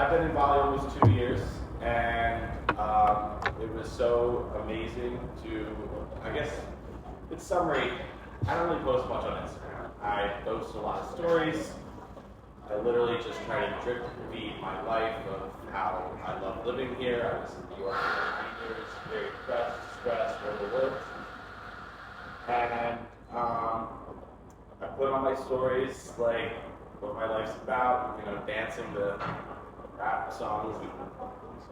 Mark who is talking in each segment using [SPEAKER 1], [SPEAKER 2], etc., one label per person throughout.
[SPEAKER 1] I've been in Bali almost 2 years, and it was so amazing to, I guess, in summary, I don't really post much on Instagram. I post a lot of stories. I literally just try to drip feed my life of how I love living here. I was in New York for 9 years, very depressed, stressed, overworked. And I put on my stories like what my life's about, you know, dancing to rap songs, and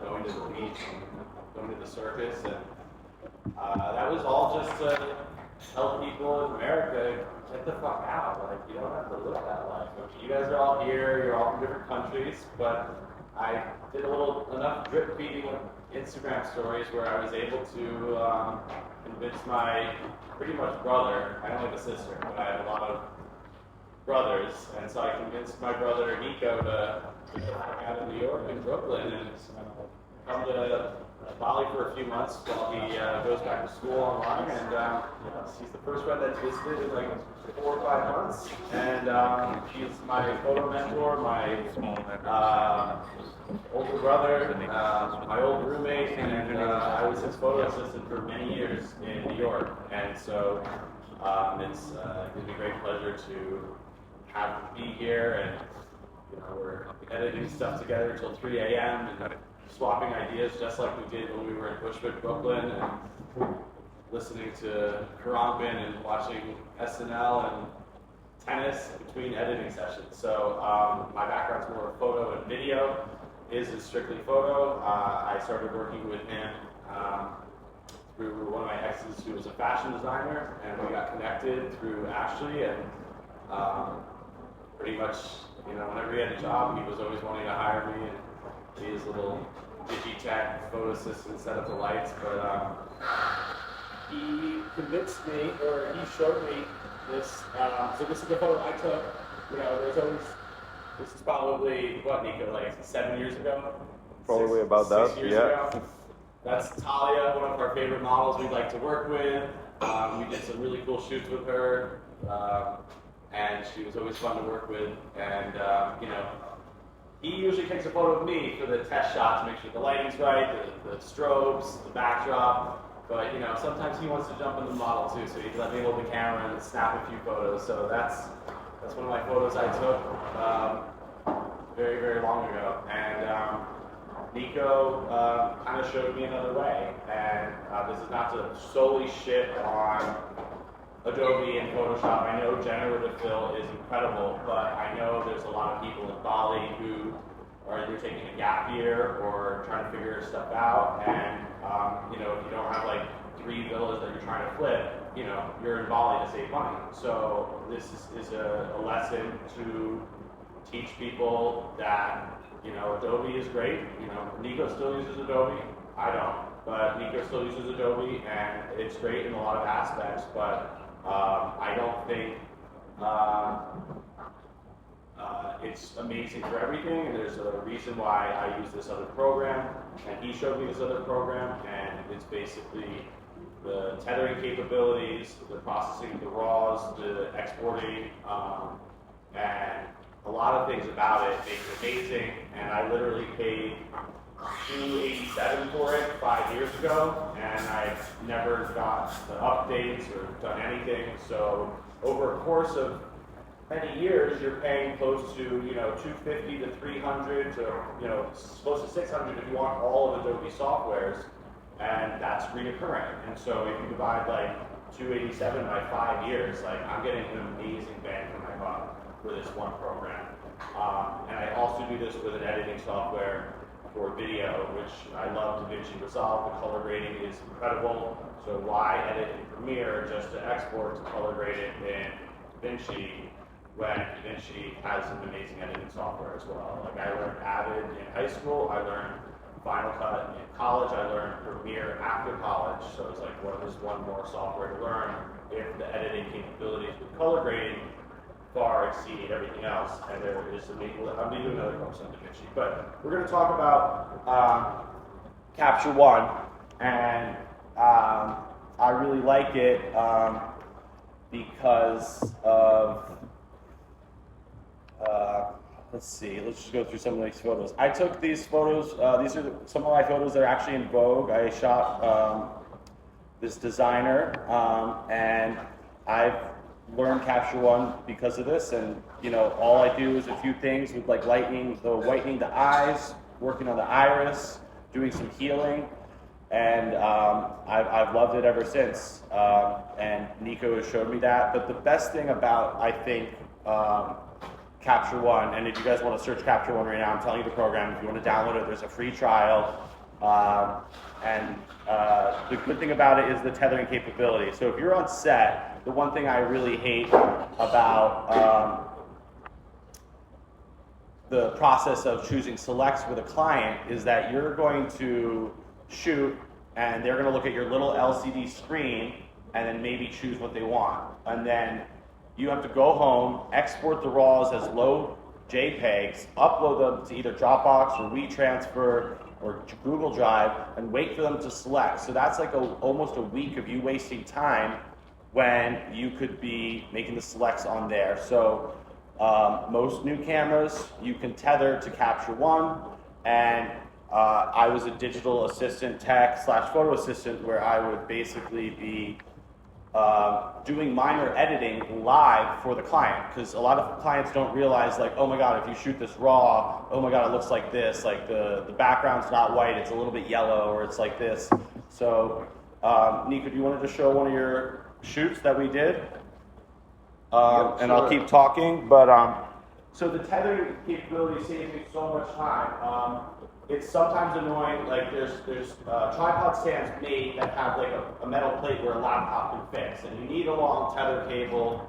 [SPEAKER 1] going to the beach, and going to the circus, and that was all just to help people in America get the fuck out. Like, you don't have to live that life. I mean, you guys are all here, you're all from different countries, but I did enough drip feeding of Instagram stories where I was able to convince my pretty much brother, I don't have a sister, but I have a lot of brothers, and so I convinced my brother Nico to get the fuck out of New York and Brooklyn and come to Bali for a few months while he goes back to school online, and he's the first one that's visited in like 4 or 5 months, and he's my photo mentor, my older brother, my old roommate, and I was his photo assistant for many years in New York, and so it's gives me great pleasure to have him be here, and you know, we're editing stuff together until 3 a.m. and swapping ideas just like we did when we were in Bushwick, Brooklyn, and listening to Khruangbin and watching SNL and tennis between editing sessions. So my background's more photo and video. His is strictly photo. I started working with him through one of my exes who was a fashion designer, and we got connected through Ashley, and pretty much, you know, whenever he had a job, he was always wanting to hire me and be his little digitech photo assistant, set up the lights, but he convinced me, or he showed me this, so this is the photo I took. You know, this is probably, what, Nico, like 7 years ago?
[SPEAKER 2] Probably
[SPEAKER 1] six,
[SPEAKER 2] about
[SPEAKER 1] 6
[SPEAKER 2] that,
[SPEAKER 1] years
[SPEAKER 2] yeah.
[SPEAKER 1] ago. That's Talia, one of our favorite models we'd like to work with. We did some really cool shoots with her, and she was always fun to work with, and you know, he usually takes a photo of me for the test shot to make sure the lighting's right, the strobes, the backdrop, but you know, sometimes he wants to jump in the model too, so he'd let me hold the camera and snap a few photos. So that's one of my photos I took very, very long ago, and Nico kind of showed me another way, and this is not to solely shit on Adobe and Photoshop. I know generative fill is incredible, but I know there's a lot of people in Bali who are either taking a gap year or trying to figure stuff out, and you know, if you don't have like 3 villas that you're trying to flip, you know, you're in Bali to save money. So this is a lesson to teach people that, you know, Adobe is great. You know, Nico still uses Adobe. I don't, but Nico still uses Adobe, and it's great in a lot of aspects, but I don't think it's amazing for everything, and there's a reason why I use this other program, and he showed me this other program, and it's basically the tethering capabilities, the processing of the RAWs, the exporting, and a lot of things about it make it amazing, and I literally paid $287 for it 5 years ago, and I've never got the updates or done anything. So over a course of many years, you're paying close to, you know, $250 to $300 to, you know, close to $600 if you want all of Adobe softwares, and that's reoccurring. And so if you divide like $287 by 5 years, like I'm getting an amazing bang for my buck for this one program. And I also do this with an editing software for video, which I love, DaVinci Resolve. The color grading is incredible. So why edit in Premiere just to export to color grade it in DaVinci when DaVinci has some amazing editing software as well? Like I learned Avid in high school, I learned Final Cut in college, I learned Premiere after college. So it's like, what is one more software to learn if the editing capabilities with color grading far exceed everything else, and there is some I'm going to do another course on DaVinci, but we're going to talk about Capture One, and I really like it because of let's see, let's just go through some of these photos. I took these photos, these are some of my photos that are actually in vogue. I shot this designer, and I've learned Capture One because of this, and you know, all I do is a few things with like whitening the eyes, working on the iris, doing some healing, and I've loved it ever since. And Nico has showed me that. But the best thing about, I think, Capture One, and if you guys want to search Capture One right now, I'm telling you the program. If you want to download it, there's a free trial. And the good thing about it is the tethering capability. So if you're on set, the one thing I really hate about the process of choosing selects with a client is that you're going to shoot and they're going to look at your little LCD screen and then maybe choose what they want. And then you have to go home, export the RAWs as low JPEGs, upload them to either Dropbox or WeTransfer or Google Drive, and wait for them to select. So that's like almost a week of you wasting time when you could be making the selects on there. So most new cameras, you can tether to Capture One, and I was a digital assistant tech / photo assistant where I would basically be doing minor editing live for the client, because a lot of clients don't realize, like, oh my god, if you shoot this raw, oh my god, it looks like this, like the background's not white, it's a little bit yellow, or it's like this. So Nico, do you want to just show one of your shoots that we did? And sure. I'll keep talking, but so the tethering capability saves me so much time. It's sometimes annoying, like there's tripod stands made that have like a metal plate where a laptop can fix, and you need a long tether cable.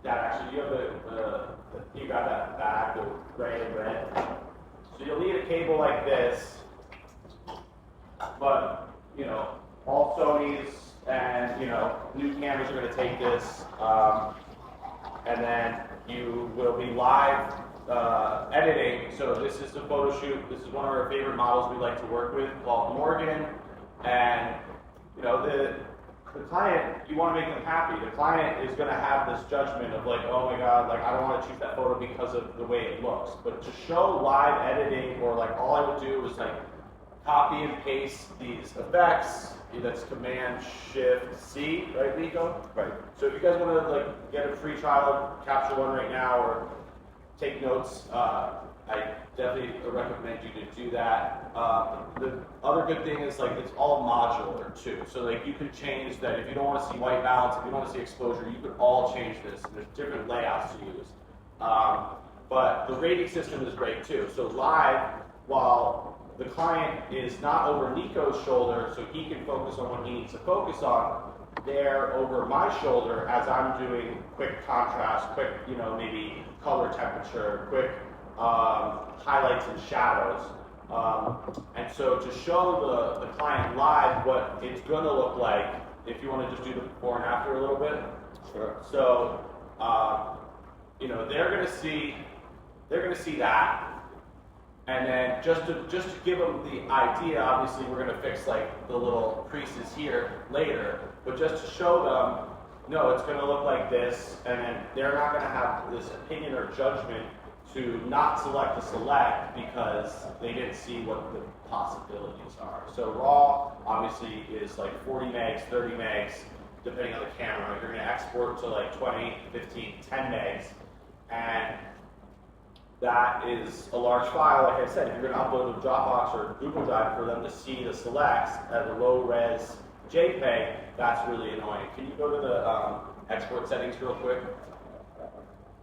[SPEAKER 1] That actually, you have you got that bag, the gray and red. So you'll need a cable like this, but you know, all Sonys and you know, new cameras are going to take this, and then you will be live editing. So this is the photo shoot. This is one of our favorite models we like to work with, called Morgan. And you know, the client, you want to make them happy. The client is going to have this judgment of like, oh my god, like I don't want to choose that photo because of the way it looks. But to show live editing, or like all I would do is like copy and paste these effects. That's Command Shift C, right, Nico? Right. So if you guys want to like get a free trial of Capture One right now, or take notes, I definitely recommend you to do that. The other good thing is like it's all modular too. So like you can change that. If you don't want to see white balance, if you don't want to see exposure, you can all change this. There's different layouts to use. But the rating system is great too. So live, while the client is not over Nico's shoulder, so he can focus on what he needs to focus on, they're over my shoulder as I'm doing quick contrast, quick, you know, maybe color temperature, quick highlights and shadows. And so to show the client live what it's going to look like, if you want to just do the before and after a little bit. Sure. So, you know, they're going to see that. And then just to give them the idea, obviously we're going to fix like the little creases here later, but just to show them, no, it's going to look like this, and then they're not going to have this opinion or judgment to not select the select because they didn't see what the possibilities are. So raw obviously is like 40 megs, 30 megs, depending on the camera. You're going to export to like 20, 15, 10 megs, and that is a large file. Like I said, if you're going to upload to Dropbox or Google Drive for them to see the selects at a low-res JPEG, that's really annoying. Can you go to the export settings real quick?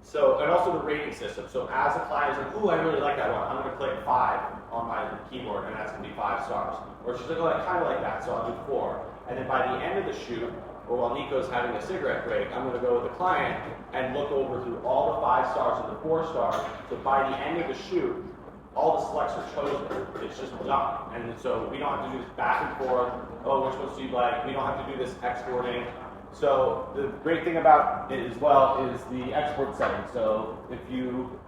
[SPEAKER 1] So, and also the rating system. So as a client is like, ooh, I really like that one, I'm going to click 5 on my keyboard, and that's going to be 5 stars. Or she's like, oh, I kind of like that, so I'll do 4. And then by the end of the shoot, or while Nico's having a cigarette break, I'm going to go with the client and look over through all the 5 stars and the 4 stars. So by the end of the shoot, all the selects are chosen. It's just done. And so we don't have to do this back and forth. Oh, which ones do you like? We don't have to do this exporting. So the great thing about it as well is the export setting. So if you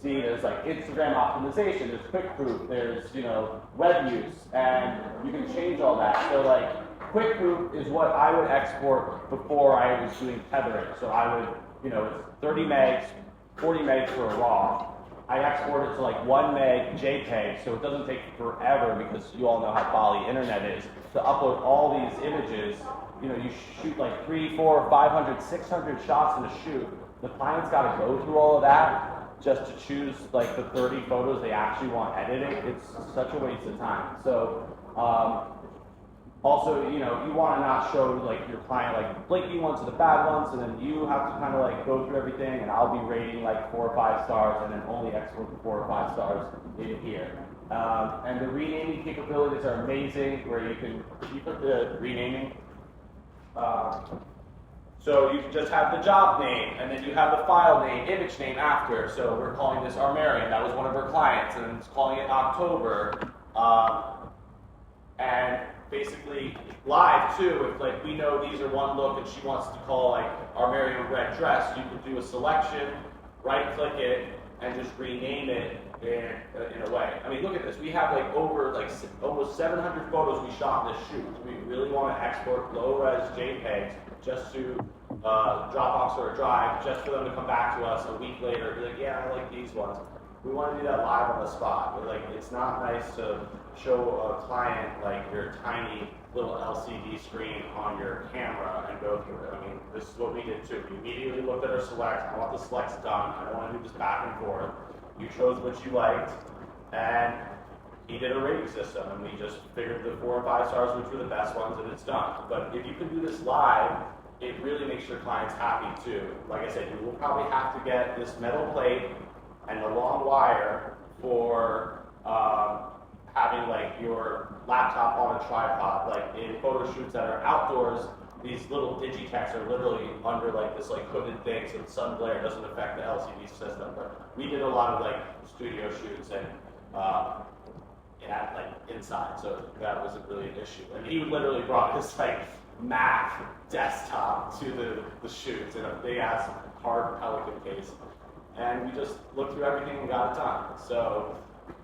[SPEAKER 1] see, there's like Instagram optimization, there's quick proof, there's, you know, web use, and you can change all that. So like quick proof is what I would export before I was doing tethering. So I would, you know, it's 30 megs, 40 meg for a RAW. I export it to like 1 meg JPEG, so it doesn't take forever because you all know how Bali internet is. To upload all these images, you know, you shoot like 300, 400, 500, 600 shots in a shoot. The client's got to go through all of that just to choose like the 30 photos they actually want editing. It's such a waste of time. So also, you know, you want to not show like your client like blinky ones to the bad ones, and then you have to kind of like go through everything, and I'll be rating like 4 or 5 stars, and then only export the 4 or 5 stars in here. And the renaming capabilities are amazing, where you put the renaming. So you just have the job name, and then you have the file name, image name after. So we're calling this Armarian. That was one of our clients, and it's calling it October. And basically live too, if like we know these are one look and she wants to call like Armarian red dress, you can do a selection, right click it, and just rename it in a way. I mean, look at this. We have like almost 700 photos we shot in this shoot. We really want to export low-res JPEGs just to Dropbox or a drive, just for them to come back to us a week later and be like, yeah, I like these ones. We want to do that live on the spot. But, like, it's not nice to show a client like your tiny little LCD screen on your camera and go through it. I mean, this is what we did too. We immediately looked at our select. I want the selects done. I don't want to do this back and forth. You chose what you liked, and he did a rating system, and we just figured the 4 or 5 stars, which were the best ones, and it's done. But if you can do this live, it really makes your clients happy too. Like I said, you will probably have to get this metal plate and the long wire for having like your laptop on a tripod. Like in photo shoots that are outdoors, these little digitechs are literally under like this like hooded thing, so the sun glare doesn't affect the LCD system. But we did a lot of like studio shoots and like inside, so that wasn't really an issue. And he literally brought his like Mac desktop to the shoots in a big ass hard Pelican case. And we just looked through everything and got it done. So,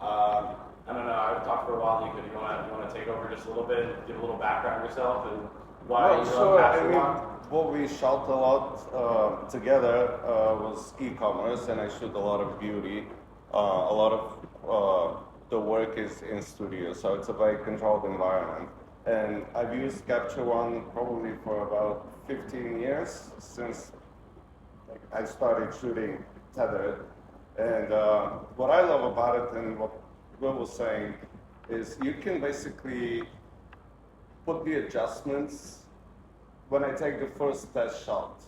[SPEAKER 1] I don't know, I've talked for a while, Nico. You want to take over just a little bit, give a little background yourself and why you're
[SPEAKER 2] sure.
[SPEAKER 1] on Capture One?
[SPEAKER 2] What we shot a lot together was e-commerce, and I shoot a lot of beauty. A lot of the work is in studio, so it's a very controlled environment. And I've used Capture One probably for about 15 years, since I started shooting Tethered. And what I love about it, and what Will was saying, is you can basically put the adjustments when I take the first test shot.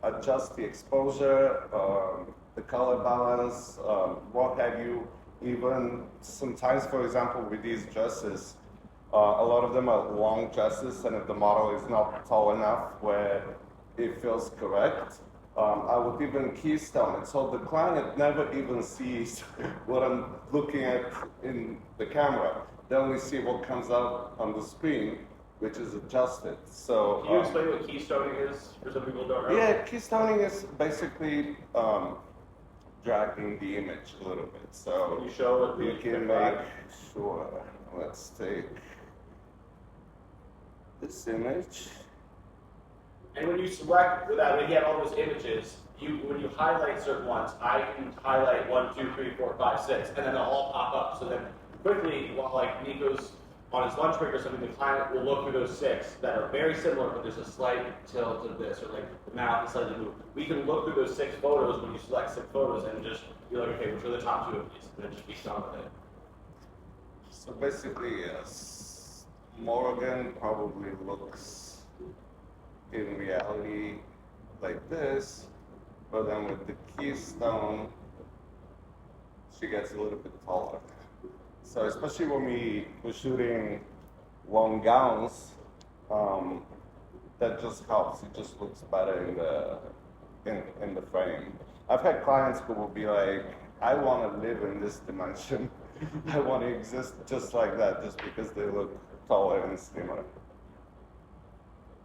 [SPEAKER 2] Adjust the exposure, the color balance, what have you. Even sometimes, for example, with these dresses, a lot of them are long dresses, and if the model is not tall enough where it feels correct, I would even keystone it. So the client never even sees what I'm looking at in the camera. They only see what comes out on the screen, which is adjusted. So
[SPEAKER 1] can you explain what keystoning is for some people who don't know?
[SPEAKER 2] Yeah, keystoning is basically dragging the image a little bit. So
[SPEAKER 1] can you show what
[SPEAKER 2] you can make sure. Let's take this image.
[SPEAKER 1] And when you select, when you have all those images, when you highlight certain ones, I can highlight 1, 2, 3, 4, 5, 6, and then they'll all pop up. So then quickly, while like Nico's on his lunch break or something, the client will look through those 6 that are very similar, but there's a slight tilt of this, or like the mouth is slightly moved. We can look through those 6 photos when you select 6 photos and just be like, okay, which are the top 2 of these? And then just be done with it.
[SPEAKER 2] So basically, yes, Morgan probably looks in reality like this, but then with the keystone, she gets a little bit taller. So especially when we're shooting long gowns, that just helps. It just looks better in the frame. I've had clients who will be like, I want to live in this dimension. I want to exist just like that, just because they look taller and slimmer.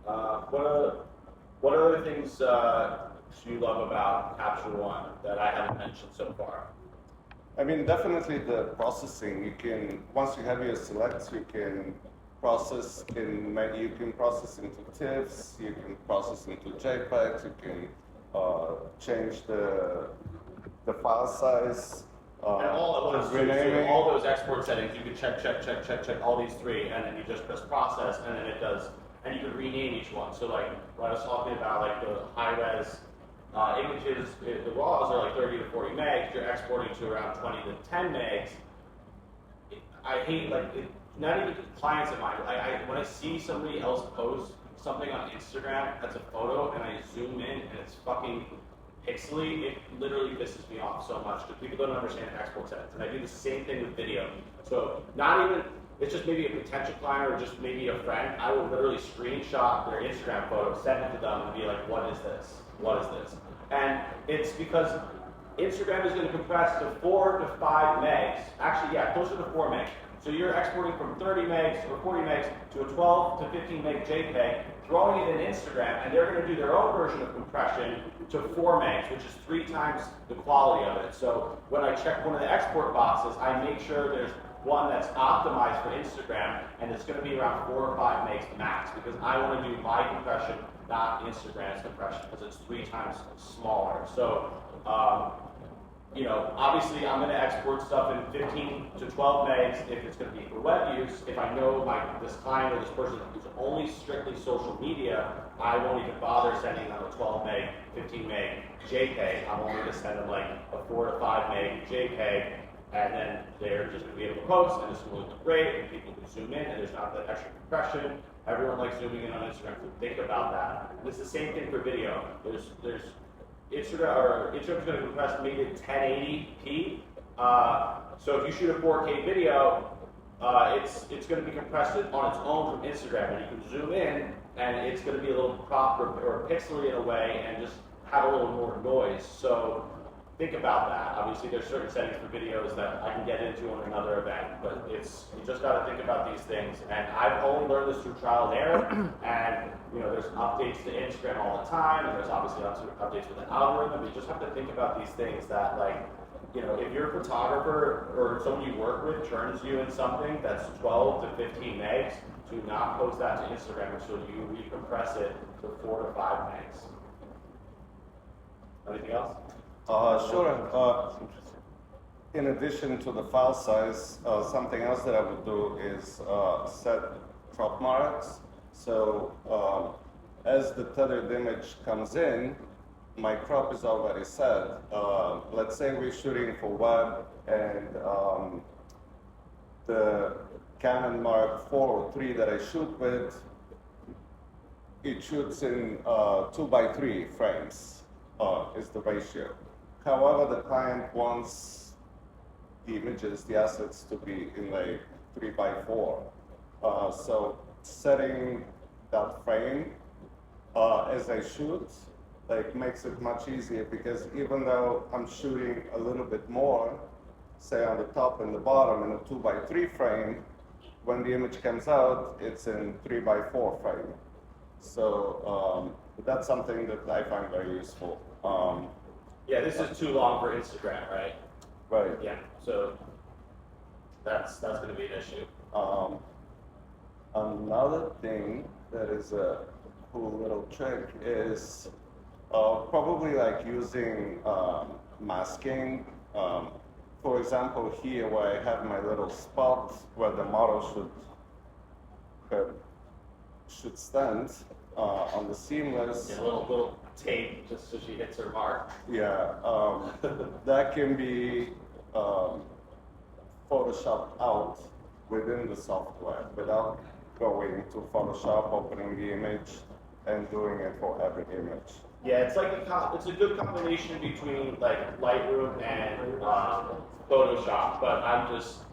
[SPEAKER 1] What other things do you love about Capture One that I haven't mentioned so far?
[SPEAKER 2] I mean, definitely the processing. You can, once you have your selects, you can process into TIFFs, you can process into JPEGs, you can change the file size.
[SPEAKER 1] And all at once,
[SPEAKER 2] renaming.
[SPEAKER 1] so all those export settings, you can check all these three, and then you just press process, and then it does, and you can rename each one. So like, when I was talking about like the high-res images, the RAWs are like 30 to 40 megs, you're exporting to around 20 to 10 megs. I hate, like, not even clients of mine, when I see somebody else post something on Instagram that's a photo, and I zoom in, and it's fucking pixely, it literally pisses me off so much because people don't understand export settings. And I do the same thing with video. So not even, it's just maybe a potential client or just maybe a friend, I will literally screenshot their Instagram photo, send it to them, and be like, what is this? What is this? And it's because Instagram is going to compress to 4 to 5 megs. Actually, yeah, closer to 4 megs. So you're exporting from 30 megs or 40 megs to a 12 to 15 meg JPEG, throwing it in Instagram, and they're going to do their own version of compression to 4 megs, which is 3 times the quality of it. So when I check one of the export boxes, I make sure there's one that's optimized for Instagram, and it's going to be around 4 or 5 megs max, because I want to do my compression, not Instagram's compression, because it's 3 times smaller. So, you know, obviously I'm going to export stuff in 15 to 12 megs if it's going to be for web use. If I know this client or this person is only strictly social media, I won't even bother sending them a 12 meg, 15 meg JPEG. I'm only going to send them like a 4 to 5 meg JPEG, and then they're just going to be able to post, and it's going to look great, and people can zoom in, and there's not that extra compression. Everyone likes zooming in on Instagram, so think about that. And it's the same thing for video. Instagram's going to compress maybe at 1080p. So if you shoot a 4K video, it's going to be compressed on its own from Instagram, and you can zoom in, and it's going to be a little cropped or pixely in a way, and just have a little more noise. So think about that. Obviously, there's certain settings for videos that I can get into on another event, but you just got to think about these things. And I've only learned this through trial and error. And you know, there's updates to Instagram all the time, and there's obviously updates with the algorithm. You just have to think about these things that, like, you know, if your photographer or someone you work with turns you in something that's 12 to 15 megs, do not post that to Instagram until you recompress it to 4 to 5 megs. Anything else?
[SPEAKER 2] Sure. In addition to the file size, something else that I would do is set crop marks. So as the tethered image comes in, my crop is already set. Let's say we're shooting for web, and the Canon Mark 4 or 3 that I shoot with, it shoots in 2x3 frames is the ratio. However, the client wants the images, the assets, to be in like 3x4. So setting that frame as I shoot, like, makes it much easier, because even though I'm shooting a little bit more, say on the top and the bottom in a 2x3 frame, when the image comes out, it's in 3x4 frame. So that's something that I find very useful.
[SPEAKER 1] Yeah, this is too long for Instagram, right?
[SPEAKER 2] Right.
[SPEAKER 1] Yeah, so that's going to be an issue.
[SPEAKER 2] Another thing that is a cool little trick is probably like using masking. For example, here where I have my little spot where the model should stand on the seamless.
[SPEAKER 1] Yeah, a little tape just so she hits her mark.
[SPEAKER 2] Yeah, that can be photoshopped out within the software without going to Photoshop, opening the image, and doing it for every image.
[SPEAKER 1] Yeah, it's like it's a good combination between like Lightroom and Photoshop, but I'm just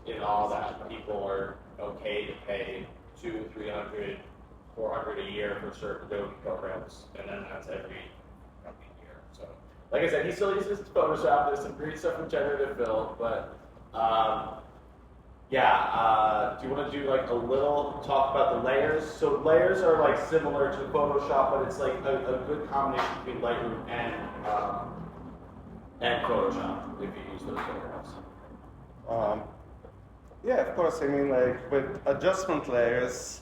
[SPEAKER 1] in awe that people are okay to pay $200, $300, $400 a year for certain Adobe programs, and then that's every year. So, like I said, he still uses Photoshop. There's some great stuff with generative fill, but yeah. Do you want to do like a little talk about the layers? So layers are like similar to Photoshop, but it's like a good combination between Lightroom and Photoshop if you use those programs.
[SPEAKER 2] Yeah, of course. I mean, like with adjustment layers,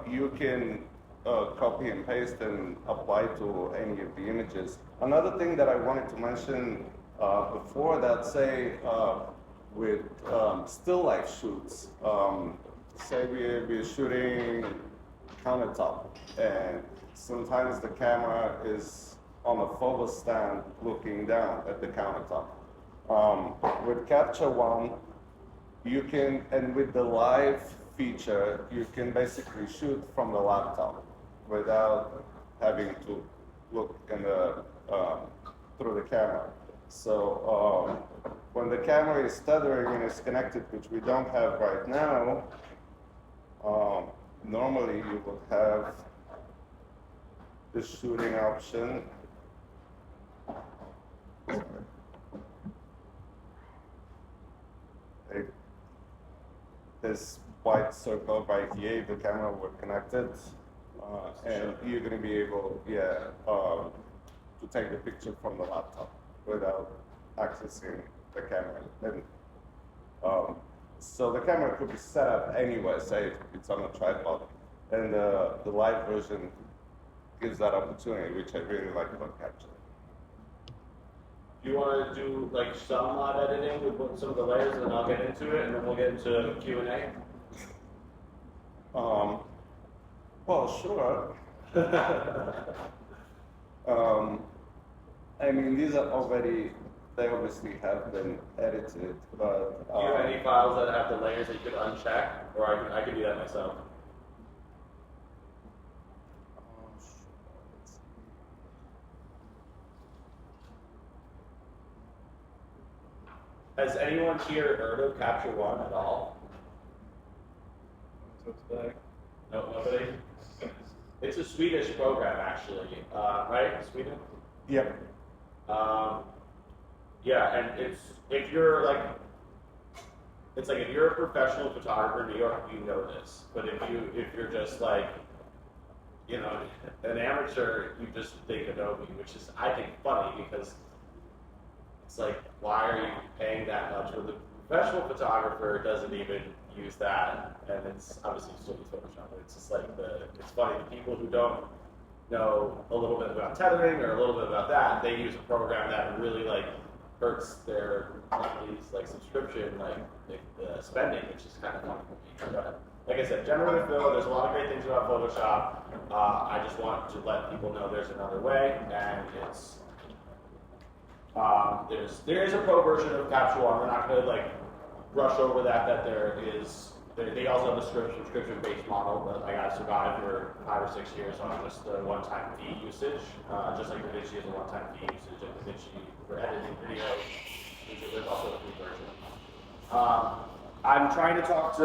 [SPEAKER 2] you can copy and paste and apply to any of the images. Another thing that I wanted to mention before that, say with still life shoots, say we're shooting countertop, and sometimes the camera is on a photo stand looking down at the countertop. With Capture One, you can, and with the live feature, you can basically shoot from the laptop without having to look in the, through the camera. So when the camera is tethering and is connected, which we don't have right now, normally you would have the shooting option. This white circle right here, the camera were connected, and you're going to be able, to take the picture from the laptop without accessing the camera. And, so the camera could be set up anywhere, say it's on a tripod, and the live version gives that opportunity, which I really like about Capture.
[SPEAKER 1] Do you want to do like some live editing with some of the layers, and then I'll get into it, and then we'll get into Q&A?
[SPEAKER 2] Well, sure. I mean, these are already, they obviously have been edited, but...
[SPEAKER 1] Do you have any files that have the layers that you could uncheck, or I could do that myself? Has anyone here heard of Capture One at all? No, nobody? It's a Swedish program, actually, right? Sweden?
[SPEAKER 2] Yep.
[SPEAKER 1] Yeah, and it's, if you're like, it's like if you're a professional photographer in New York, you know this. But if you're just like, you know, an amateur, you just think Adobe, which is, I think, funny because it's like, why are you paying that much? But the professional photographer doesn't even use that, and it's obviously still use Photoshop, but it's just like it's funny, the people who don't know a little bit about tethering or a little bit about that, they use a program that really like hurts their monthly's like subscription, like spending, which is kind of funny for me. But like I said, generally Phil, there's a lot of great things about Photoshop. I just want to let people know there's another way, and it's there is a pro version of Capture One. We're not going to like rush over that. They also have a subscription-based model, but I got survived for 5 or 6 years on just a one-time fee usage, just like DaVinci is a one-time fee usage, and DaVinci for editing video. There's also a free version. I'm trying to talk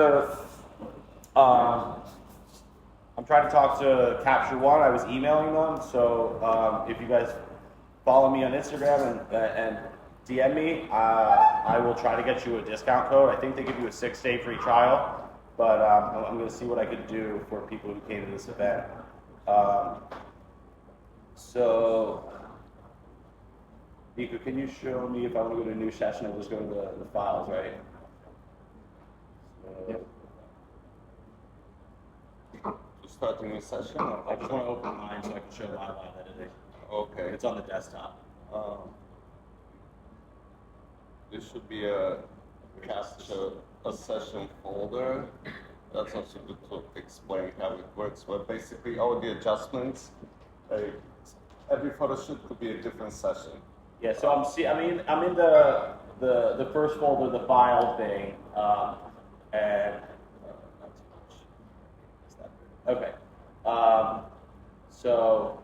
[SPEAKER 1] to Capture One. I was emailing them, so if you guys follow me on Instagram and DM me, I will try to get you a discount code. I think they give you a 6-day free trial, but I'm going to see what I could do for people who came to this event. So, Nico, can you show me if I want to go to a new session, I'll just go to the files, right? So,
[SPEAKER 2] yep. To start a new session?
[SPEAKER 1] I just want to open mine so I can show live editing.
[SPEAKER 2] Okay.
[SPEAKER 1] It's on the desktop.
[SPEAKER 2] This should be a capture a session folder. That's also good to explain how it works. But basically, all the adjustments, every photo shoot could be a different session.
[SPEAKER 1] Yeah. So I'm in the first folder, the file thing, and not too much. Okay. So.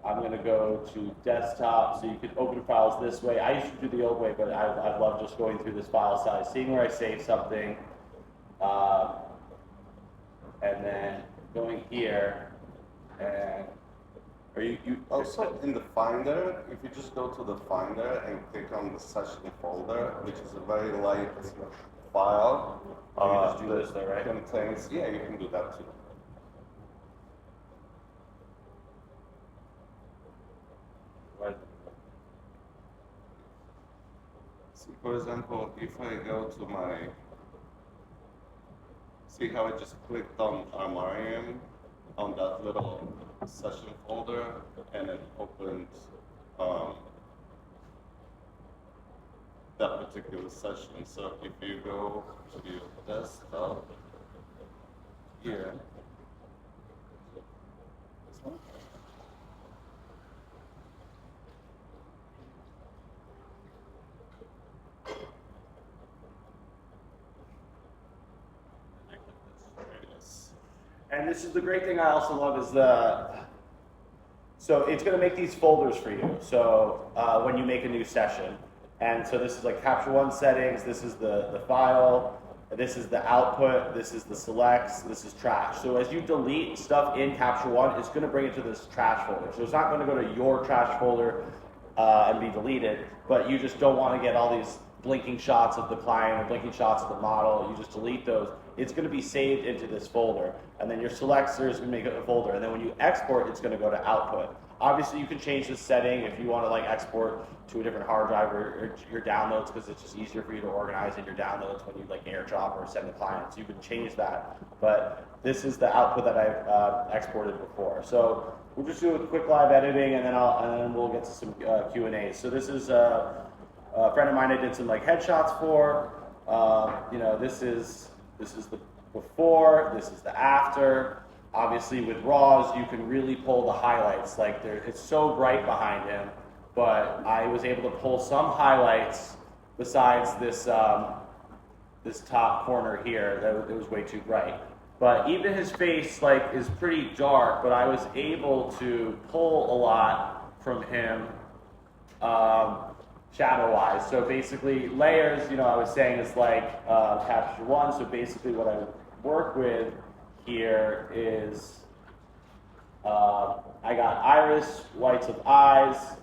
[SPEAKER 1] I'm going to go to desktop, so you can open files this way. I used to do the old way, but I love just going through this file size, seeing where I save something, and then going here, and
[SPEAKER 2] also in the Finder, if you just go to the Finder and click on the session folder, which is a very light file,
[SPEAKER 1] you can just do this there, right?
[SPEAKER 2] Contains, yeah, you can do that too. See, for example, if I go to my See how I just clicked on Armarium on that little session folder, and it opened that particular session. So if you go to your desktop here, this one.
[SPEAKER 3] And this is the great thing I also love is so it's going to make these folders for you. So when you make a new session, and so this is like Capture One settings. This is the file. This is the output. This is the selects. This is trash. So as you delete stuff in Capture One, it's going to bring it to this trash folder. So it's not going to go to your trash folder and be deleted, but you just don't want to get all these blinking shots of the client or blinking shots of the model. You just delete those. It's going to be saved into this folder, and then your selector is going to make it a folder, and then when you export, it's going to go to output. Obviously, you can change this setting if you want to like export to a different hard drive or your downloads, because it's just easier for you to organize in your downloads when you like airdrop or send to clients. You can change that, but this is the output that I've exported before. So we'll just do a quick live editing, and then we'll get to some Q&As. So this is a friend of mine I did some like headshots for. This is the before, this is the after. Obviously with RAWs, you can really pull the highlights. Like it's so bright behind him, but I was able to pull some highlights besides this this top corner here. That it was way too bright. But even his face like is pretty dark, but I was able to pull a lot from him shadow-wise. So basically layers, I was saying is like Capture One. So basically what I work with here is I got iris, whites of eyes,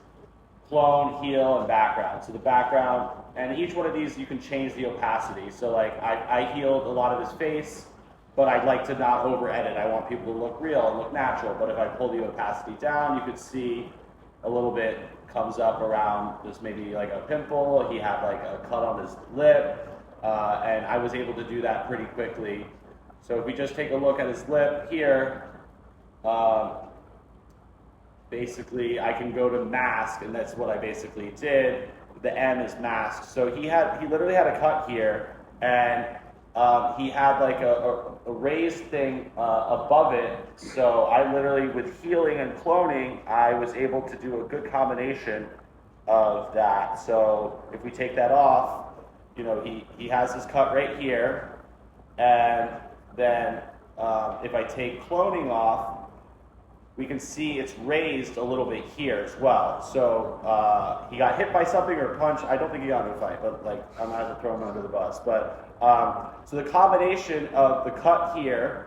[SPEAKER 3] clone, heal, and background. So the background, and each one of these you can change the opacity. So like I healed a lot of his face, but I'd like to not over edit. I want people to look real and look natural. But if I pull the opacity down, you could see a little bit comes up around just maybe like a pimple. He had like a cut on his lip, and I was able to do that pretty quickly. So if we just take a look at his lip here, basically I can go to mask, and that's what I basically did. The M is mask. So he literally had a cut here, and he had like a raised thing above it. So I literally, with healing and cloning, I was able to do a good combination of that. So if we take that off, he has his cut right here, and then if I take cloning off, we can see it's raised a little bit here as well. So he got hit by something or punched. I don't think he got into a fight, but like I'm not going to throw him under the bus. But so the combination of the cut here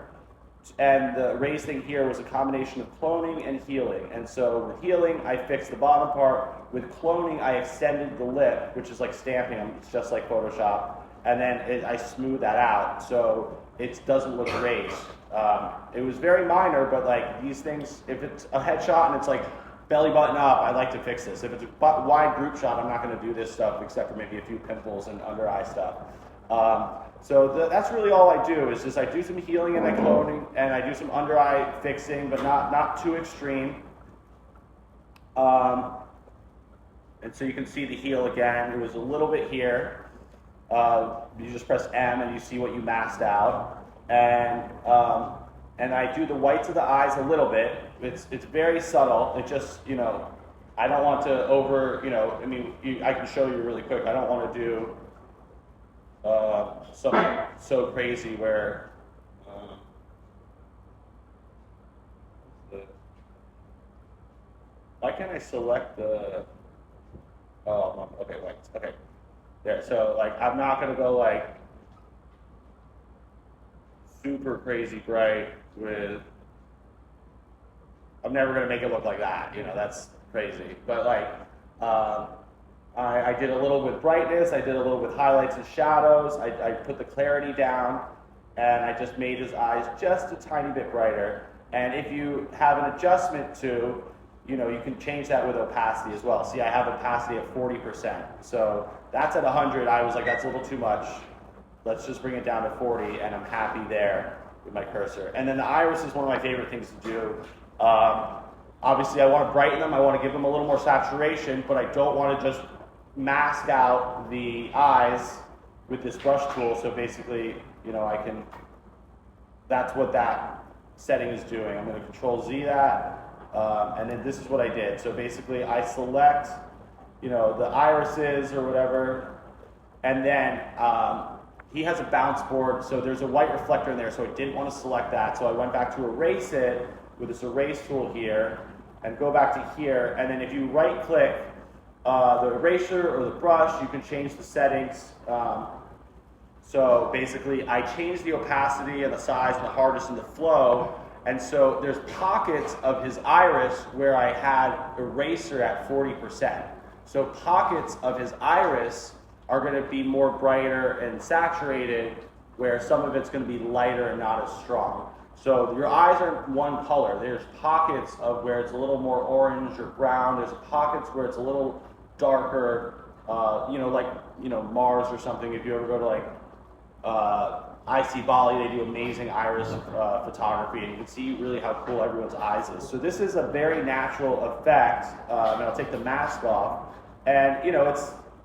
[SPEAKER 3] and the raised thing here was a combination of cloning and healing. And so with healing, I fixed the bottom part. With cloning, I extended the lip, which is like stamping them. It's just like Photoshop. And then I smoothed that out, so it doesn't look raised. It was very minor, but like these things, if it's a headshot and it's like belly button up, I like to fix this. If it's a wide group shot, I'm not going to do this stuff except for maybe a few pimples and under eye stuff. So that's really all I do is just I do some healing and I cloning, and I do some under eye fixing, but not too extreme. And so you can see the heal again. It was a little bit here. You just press M and you see what you masked out, and I do the whites of the eyes a little bit. It's very subtle. It just I don't want to over I can show you really quick. I don't want to do something so crazy where why can't I select the okay, wait, okay. There, so like I'm not gonna go like super crazy bright with. I'm never gonna make it look like that, that's crazy. But like I did a little with brightness, I did a little with highlights and shadows. I put the clarity down, and I just made his eyes just a tiny bit brighter. And if you have an adjustment to, you can change that with opacity as well. See, I have opacity at 40%. So that's at 100. I was like, that's a little too much. let's just bring it down to 40, and I'm happy there with my cursor. And then the iris is one of my favorite things to do. Obviously, I want to brighten them. I want to give them a little more saturation, but I don't want to just mask out the eyes with this brush tool. So basically, you know, that's what that setting is doing. I'm going to Control Z that, and then this is what I did. So basically, I select, you know, the irises or whatever, and then he has a bounce board, so there's a white reflector in there, so I didn't want to select that. So I went back to erase it with this erase tool here, and go back to here, and then if you right-click the eraser or the brush, you can change the settings. So basically, I changed the opacity and the size and the hardness and the flow, and so there's pockets of his iris where I had eraser at 40%. So pockets of his iris are going to be more brighter and saturated, where some of it's going to be lighter and not as strong. So your eyes aren't one color. There's pockets of where it's a little more orange or brown. There's pockets where it's a little darker, you know, like, you know, Mars or something. If you ever go to like Bali, they do amazing iris photography, and you can see really how cool everyone's eyes is. So this is a very natural effect, and I'll take the mask off. And, you know,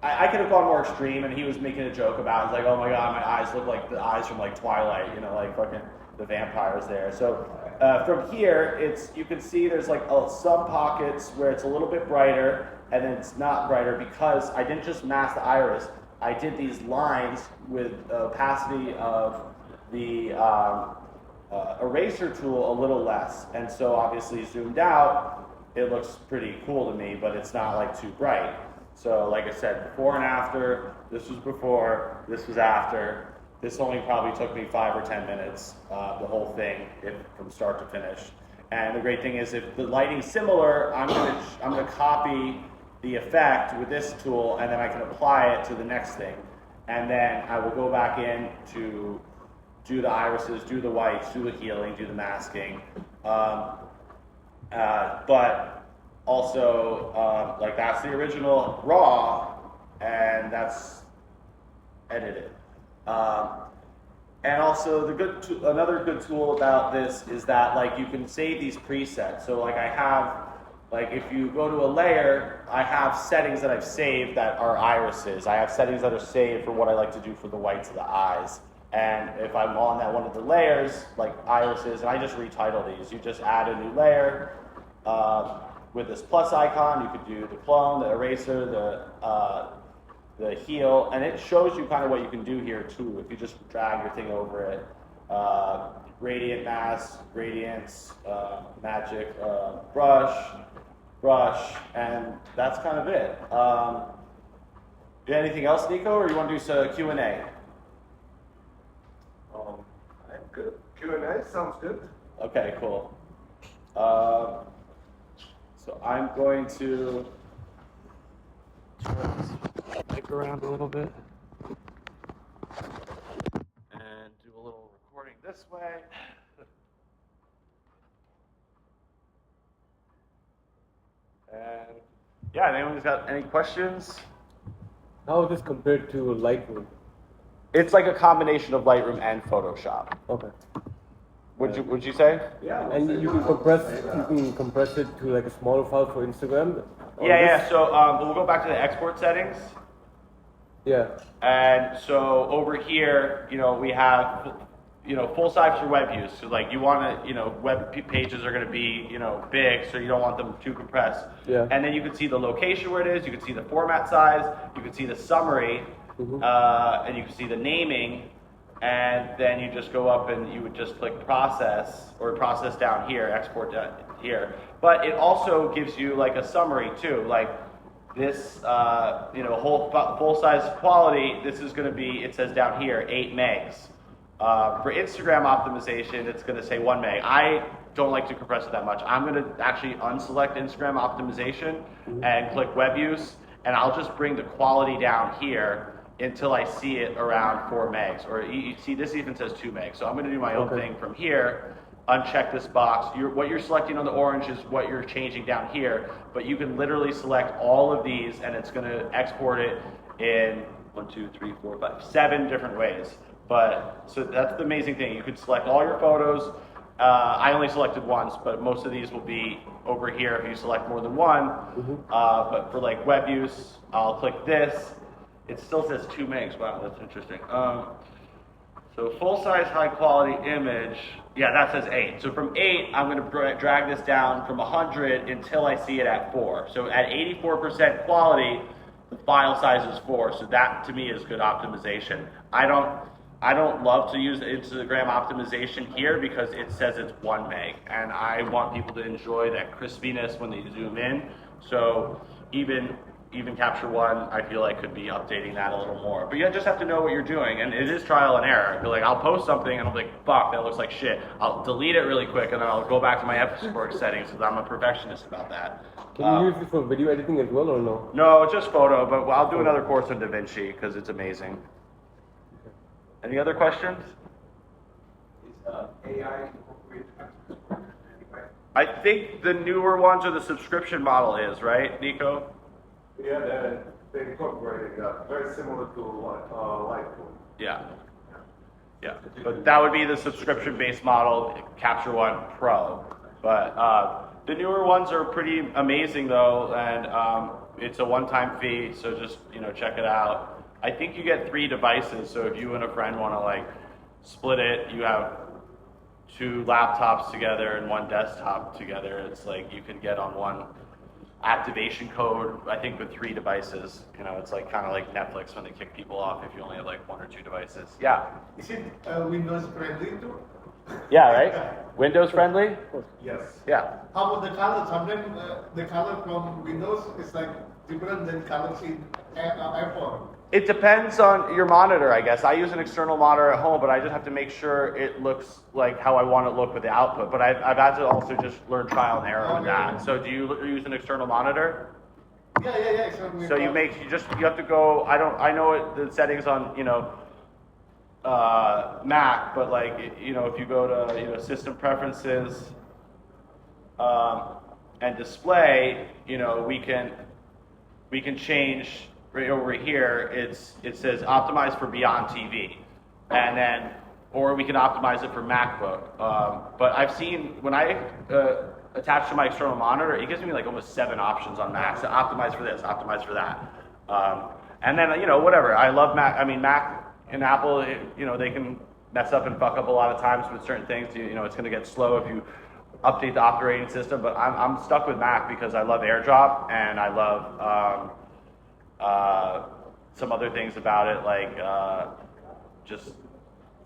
[SPEAKER 3] I could have gone more extreme, and he was making a joke about it. It's like, oh my God, my eyes look like the eyes from like Twilight, you know, like fucking the vampires there. So from here, you can see there's like some pockets where it's a little bit brighter, and then it's not brighter because I didn't just mask the iris. I did these lines with opacity of the eraser tool a little less, and so obviously zoomed out, it looks pretty cool to me, but it's not like too bright. So like I said, before and after, this was before, this was after. This only probably took me 5 or 10 minutes, the whole thing, from start to finish. And the great thing is, if the lighting's similar, I'm gonna copy the effect with this tool, and then I can apply it to the next thing. And then I will go back in to do the irises, do the whites, do the healing, do the masking. But also, like that's the original raw, and that's edited. And also another good tool about this is that like you can save these presets. So like I have, like if you go to a layer, I have settings that I've saved that are irises. I have settings that are saved for what I like to do for the whites of the eyes. And if I'm on that one of the layers, like irises, and I just retitle these. You just add a new layer with this plus icon. You could do the clone, the eraser, the heal, and it shows you kind of what you can do here too. If you just drag your thing over it, gradient mask, gradients, magic, brush, and that's kind of it. Anything else, Nico, or you want to do some Q&A?
[SPEAKER 2] I'm good. Q&A sounds good.
[SPEAKER 3] Okay, cool. So I'm going to stick around a little bit and do a little recording this way. And yeah, anyone's got any questions?
[SPEAKER 4] How is this compared to Lightroom?
[SPEAKER 3] It's like a combination of Lightroom and Photoshop.
[SPEAKER 4] Okay.
[SPEAKER 3] Would you say?
[SPEAKER 2] Yeah.
[SPEAKER 4] And you can compress it to like a smaller file for Instagram?
[SPEAKER 3] Yeah. So we'll go back to the export settings.
[SPEAKER 4] Yeah.
[SPEAKER 3] And so over here, you know, we have, you know, full size for web use. So like you want to, you know, web pages are going to be, you know, big, so you don't want them too compressed.
[SPEAKER 4] Yeah.
[SPEAKER 3] And then you can see the location where it is. You can see the format size. You can see the summary, and you can see the naming. And then you just go up and you would just click process, or process down here, export down here. But it also gives you like a summary too, like this, you know, whole full size quality. This is going to be, it says down here, 8 megs. For Instagram optimization, it's going to say 1 meg. I don't like to compress it that much. I'm going to actually unselect Instagram optimization and click web use, and I'll just bring the quality down here until I see it around 4 megs. Or you see, this even says 2 megs. So I'm going to do my own thing from here, uncheck this box. What you're selecting on the orange is what you're changing down here, but you can literally select all of these, and it's going to export it in 1, 2, 3, 4, 5, 7 different ways. But, so that's the amazing thing. You could select all your photos. I only selected once, but most of these will be over here if you select more than one. But for like web use, I'll click this. It still says 2 megs. Wow, that's interesting. So full-size, high-quality image. Yeah, that says 8. So from 8, I'm going to drag this down from 100 until I see it at 4. So at 84% quality, the file size is 4. So that to me is good optimization. I don't love to use Instagram optimization here because it says it's 1 meg, and I want people to enjoy that crispiness when they zoom in. So even Capture One, I feel like could be updating that a little more. But you just have to know what you're doing, and it is trial and error. I feel like I'll post something and I'm like, fuck, that looks like shit. I'll delete it really quick and then I'll go back to my F-Work settings because I'm a perfectionist about that.
[SPEAKER 4] Can you use it for video editing as well or no?
[SPEAKER 3] No, just photo, but I'll do another course on DaVinci because it's amazing. Any other questions?
[SPEAKER 5] Is AI incorporated anyway?
[SPEAKER 3] I think the newer ones are the subscription model is, right, Nico?
[SPEAKER 2] Yeah, they incorporated very similar to Lightroom.
[SPEAKER 3] Yeah. Yeah. But that would be the subscription-based model, Capture One Pro. But the newer ones are pretty amazing though, and it's a one-time fee, so just check it out. I think you get 3 devices, so if you and a friend want to like split it, you have 2 laptops together and 1 desktop together. It's like you can get on one activation code, I think with 3 devices. It's like kind of like Netflix when they kick people off if you only have like 1 or 2 devices. Yeah.
[SPEAKER 5] Is it Windows friendly too?
[SPEAKER 3] Yeah, right? Windows friendly?
[SPEAKER 2] Yes.
[SPEAKER 3] Yeah.
[SPEAKER 5] How about the color? Sometimes the color from Windows is like different than colors in iPhone.
[SPEAKER 3] It depends on your monitor, I guess. I use an external monitor at home, but I just have to make sure it looks like how I want it to look with the output. But I've had to also just learn trial and error with that. So do you use an external monitor?
[SPEAKER 5] Yeah.
[SPEAKER 3] So you have to go. I know the settings on Mac, but like if you go to System Preferences and Display, we can change. Right over here, it says optimize for Beyond TV, and then, or we can optimize it for MacBook. But I've seen when I attach to my external monitor, it gives me like almost 7 options on Mac. So optimize for this, optimize for that, and then whatever. I love Mac. I mean Mac and Apple, they can mess up and fuck up a lot of times with certain things. It's going to get slow if you update the operating system. But I'm stuck with Mac because I love AirDrop and I love. Some other things about it, like just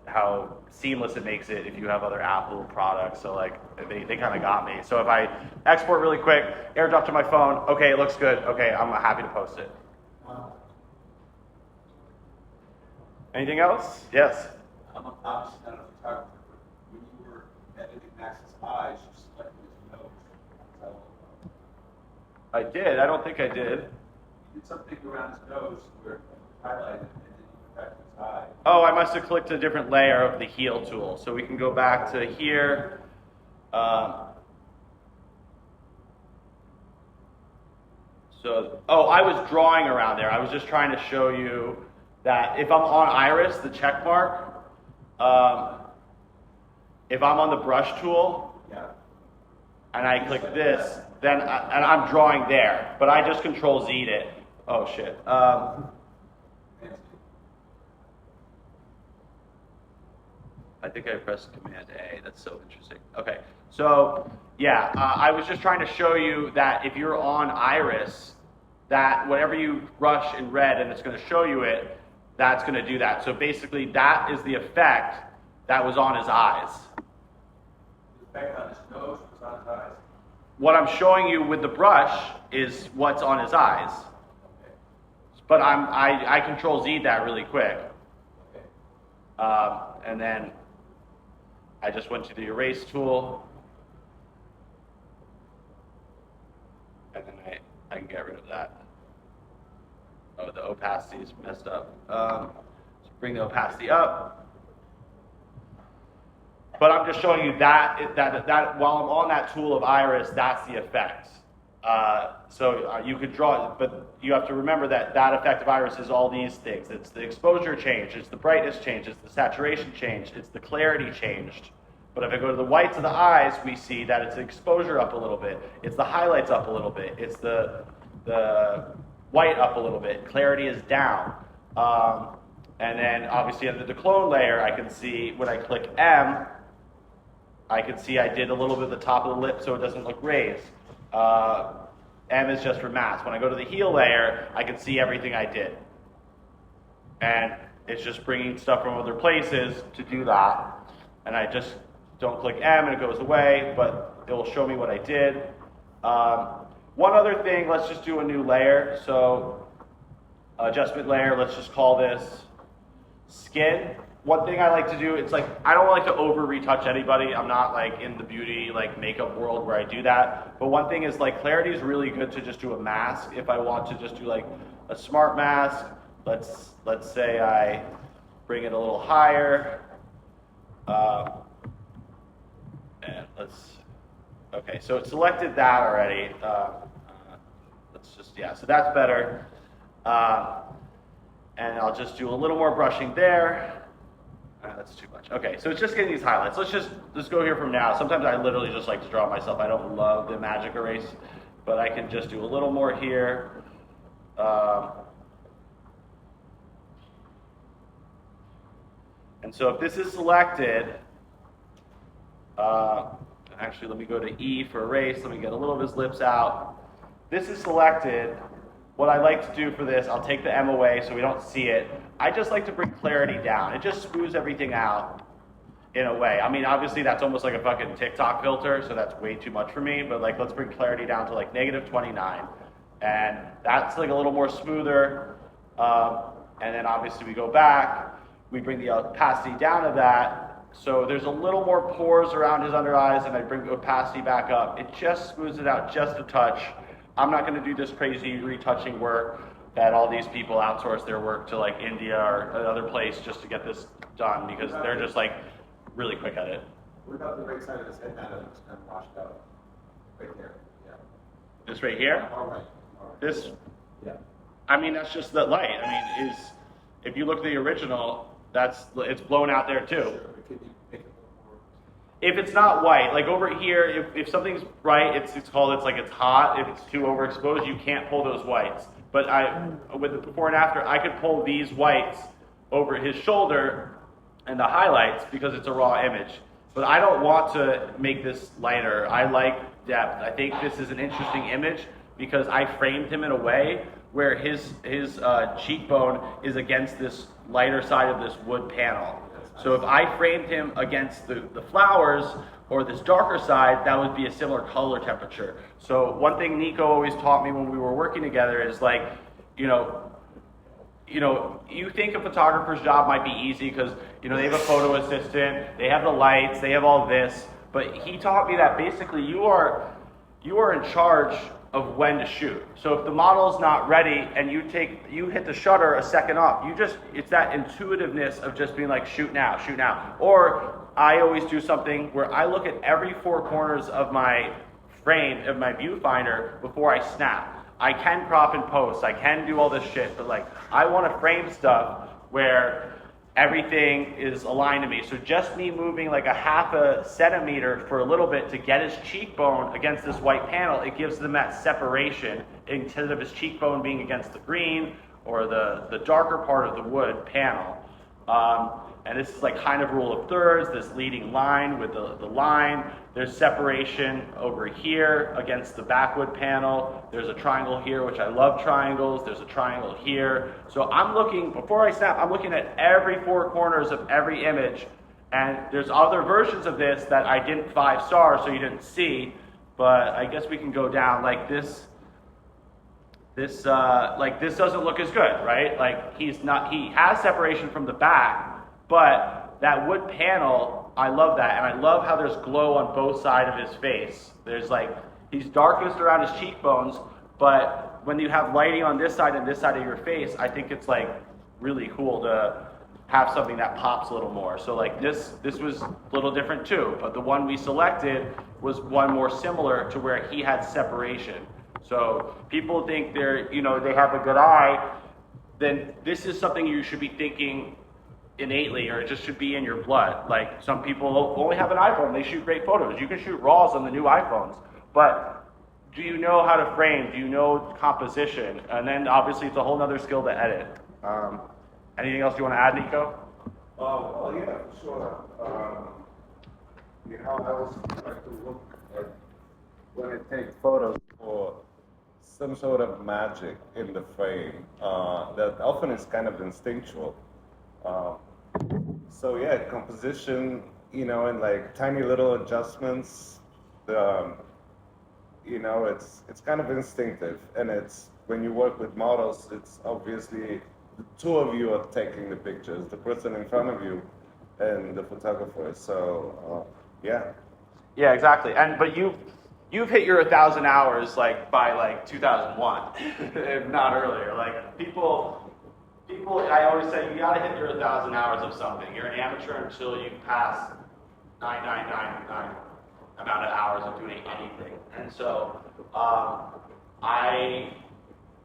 [SPEAKER 3] how seamless it makes it if you have other Apple products. So like they kind of got me. So if I export really quick, AirDrop to my phone, okay, it looks good. Okay, I'm happy to post it. Anything else? Yes.
[SPEAKER 5] I'm obviously not a photographer, but when you were editing Max's eyes, you selected his nose.
[SPEAKER 3] I did. I don't think I did.
[SPEAKER 5] You did something around his nose where it highlighted and then you went back to his eye.
[SPEAKER 3] Oh, I must have clicked a different layer of the heal tool. So we can go back to here. I was drawing around there. I was just trying to show you that if I'm on iris, the check mark, if I'm on the brush tool, and I click this, then I'm drawing there, but I just Control Z'd it. Oh shit. I think I pressed Command A. That's so interesting. Okay, so yeah, I was just trying to show you that if you're on iris, that whatever you brush in red and it's going to show you it, that's going to do that. So basically, that is the effect that was on his eyes.
[SPEAKER 5] The effect on his nose was on his eyes.
[SPEAKER 3] What I'm showing you with the brush is what's on his eyes. But I Control Z that really quick. And then I just went to the erase tool. And then I can get rid of that. Oh, the opacity is messed up. So bring the opacity up. But I'm just showing you that while I'm on that tool of iris, that's the effect. You could draw, but you have to remember that that effective iris is all these things. It's the exposure change, it's the brightness change, it's the saturation change, it's the clarity changed. But if I go to the whites of the eyes, we see that it's the exposure up a little bit, it's the highlights up a little bit, it's the white up a little bit, clarity is down. And then obviously under the clone layer, I can see when I click M, I can see I did a little bit of the top of the lip so it doesn't look raised. M is just for mask. When I go to the heel layer, I can see everything I did. And it's just bringing stuff from other places to do that. And I just don't click M and it goes away, but it will show me what I did. One other thing, let's just do a new layer. So adjustment layer, let's just call this skin. One thing I like to do, it's like, I don't like to over retouch anybody. I'm not like in the beauty, like makeup world where I do that. But one thing is like clarity is really good to just do a mask. If I want to just do like a smart mask, let's say I bring it a little higher. And okay, so it selected that already. Let's just, yeah, so that's better. And I'll just do a little more brushing there. That's too much. Okay, so it's just getting these highlights. Let's go here from now. Sometimes I literally just like to draw myself. I don't love the magic erase, but I can just do a little more here. And so if this is selected, actually let me go to E for erase. Let me get a little of his lips out. This is selected. What I like to do for this, I'll take the M away so we don't see it. I just like to bring clarity down. It just smooths everything out in a way. I mean, obviously that's almost like a fucking TikTok filter, so that's way too much for me, but like let's bring clarity down to like -29. And that's like a little more smoother. And then obviously we go back, we bring the opacity down to that. So there's a little more pores around his under eyes and I bring the opacity back up. It just smooths it out just a touch. I'm not going to do this crazy retouching work that all these people outsource their work to like India or another place just to get this done because they're just like really quick at it.
[SPEAKER 5] What about the right side of his head now that it's kind of washed out? Right there. Yeah.
[SPEAKER 3] This right here?
[SPEAKER 5] All right.
[SPEAKER 3] This,
[SPEAKER 5] Yeah.
[SPEAKER 3] I mean, that's just the light. I mean, if you look at the original, it's blown out there too.
[SPEAKER 5] Sure. But can you make it a little more?
[SPEAKER 3] If it's not white, like over here, if something's bright, it's like it's hot. If it's too overexposed, you can't pull those whites. But with the before and after, I could pull these whites over his shoulder and the highlights because it's a raw image. But I don't want to make this lighter. I like depth. I think this is an interesting image because I framed him in a way where his cheekbone is against this lighter side of this wood panel. So if I framed him against the flowers or this darker side, that would be a similar color temperature. So one thing Nico always taught me when we were working together is like, you think a photographer's job might be easy because, they have a photo assistant, they have the lights, they have all this, but he taught me that basically you are in charge of when to shoot. So if the model's not ready and you hit the shutter a second off, it's that intuitiveness of just being like, shoot now. Or I always do something where I look at every four corners of my frame, of my viewfinder before I snap. I can crop and post, I can do all this shit, but like, I want to frame stuff where everything is aligned to me. So just me moving like a half a centimeter for a little bit to get his cheekbone against this white panel, it gives them that separation instead of his cheekbone being against the green or the darker part of the wood panel. And this is like kind of rule of thirds, this leading line with the line. There's separation over here against the backwood panel. There's a triangle here, which I love triangles. There's a triangle here. So I'm looking, before I snap, I'm looking at every four corners of every image. And there's other versions of this that I didn't 5 stars, so you didn't see. But I guess we can go down like this. This doesn't look as good, right? Like he has separation from the back, but that wood panel, I love that. And I love how there's glow on both sides of his face. There's like, he's darkest around his cheekbones, but when you have lighting on this side and this side of your face, I think it's like really cool to have something that pops a little more. So like this was a little different too, but the one we selected was one more similar to where he had separation. So people think they're, you know, they have a good eye, then this is something you should be thinking innately, or it just should be in your blood. Like some people only have an iPhone, they shoot great photos. You can shoot RAWs on the new iPhones, but do you know how to frame? Do you know composition? And then obviously it's a whole other skill to edit. Anything else you want to add, Nico?
[SPEAKER 2] Well, yeah, for sure. You know, I always like to look at when I take photos for some sort of magic in the frame that often is kind of instinctual. So yeah, composition, you know, and like tiny little adjustments. You know, it's kind of instinctive, and it's when you work with models, it's obviously the two of you are taking the pictures, the person in front of you and the photographer. So yeah.
[SPEAKER 3] Yeah, exactly. But you've hit your 1,000 hours like by like 2001, if not earlier. Like people. I always say you gotta hit your 1,000 hours of something. You're an amateur until you pass 999 amount of hours of doing anything. And so I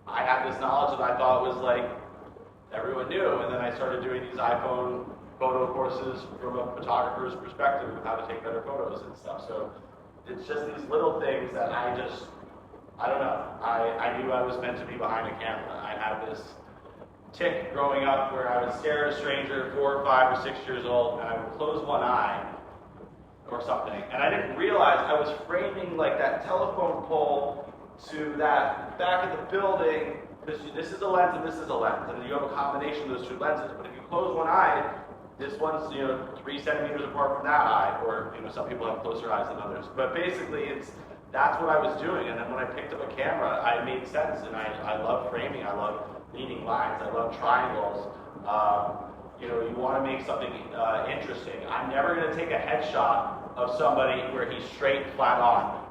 [SPEAKER 3] had this knowledge that I thought was like everyone knew, and then I started doing these iPhone photo courses from a photographer's perspective of how to take better photos and stuff. So it's just these little things that I don't know. I knew I was meant to be behind a camera. I had this tick growing up where I would stare at a stranger 4 or 5 or 6 years old, and I would close one eye or something, and I didn't realize I was framing like that telephone pole to that back of the building. This is a lens and this is a lens, and you have a combination of those two lenses. But if you close one eye, this one's 3 centimeters apart from that eye, or some people have closer eyes than others. But basically, that's what I was doing. And then when I picked up a camera, it made sense, and I love framing. I love leading lines. I love triangles. You want to make something interesting. I'm never going to take a headshot of somebody where he's straight, flat on.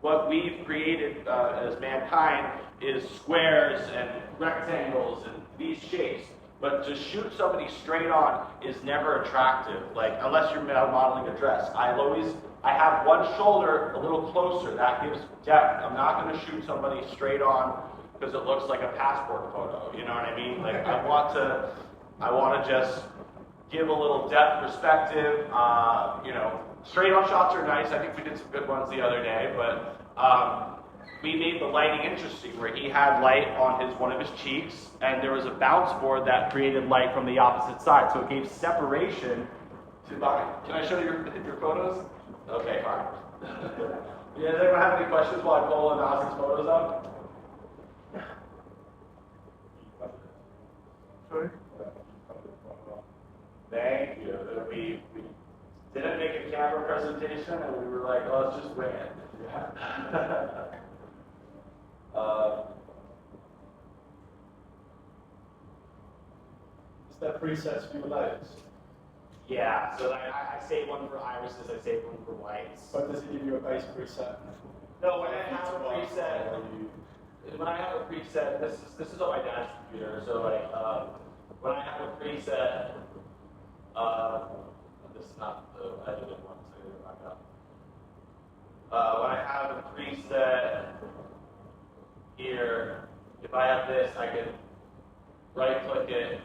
[SPEAKER 3] What we've created as mankind is squares and rectangles and these shapes. But to shoot somebody straight on is never attractive. Like, unless you're modeling a dress. I have one shoulder a little closer. That gives depth. I'm not going to shoot somebody straight on because it looks like a passport photo. You know what I mean? Like, I want to just give a little depth perspective. Straight on shots are nice. I think we did some good ones the other day, but we made the lighting interesting where he had light on one of his cheeks, and there was a bounce board that created light from the opposite side. So it gave separation to Bali. Can I show you your photos? Okay, fine. Does anyone have any questions while I pull Naz's photos up?
[SPEAKER 2] Sorry?
[SPEAKER 3] Thank you. We didn't make a camera presentation, and we were like, oh, let's just wing it. Yeah.
[SPEAKER 5] Is that presets for your lights?
[SPEAKER 3] Yeah, so I save one for irises, I save one for whites.
[SPEAKER 5] But does it give you a base preset?
[SPEAKER 3] No, when I have a preset, this is on my dad's computer, so when I have a preset, this is not the edited one, so I gotta back up. When I have a preset here, if I have this, I can right-click it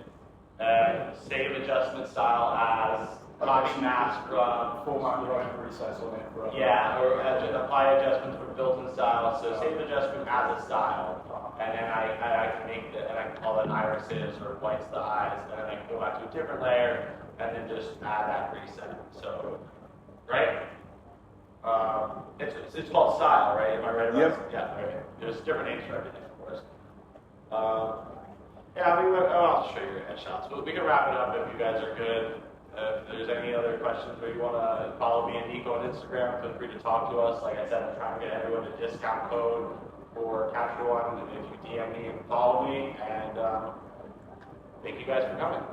[SPEAKER 3] and save adjustment style as body mask from
[SPEAKER 5] Format your own presets on it. Right?
[SPEAKER 3] yeah, or apply adjustments for built-in style. So save adjustment as a style, and then I can make and I can call it irises or whites the eyes, and then I can go back to a different layer and then just add that preset. So, right? It's called style, right? Am I right about
[SPEAKER 2] Yep.
[SPEAKER 3] Yeah, right. There's different names for everything, of course. I'll show you your headshots. But we can wrap it up if you guys are good. If there's any other questions or you want to follow me and Nico on Instagram, feel free to talk to us. Like I said, I'm trying to get everyone a discount code for Capture One. And if you DM me and follow me, and thank you guys for coming.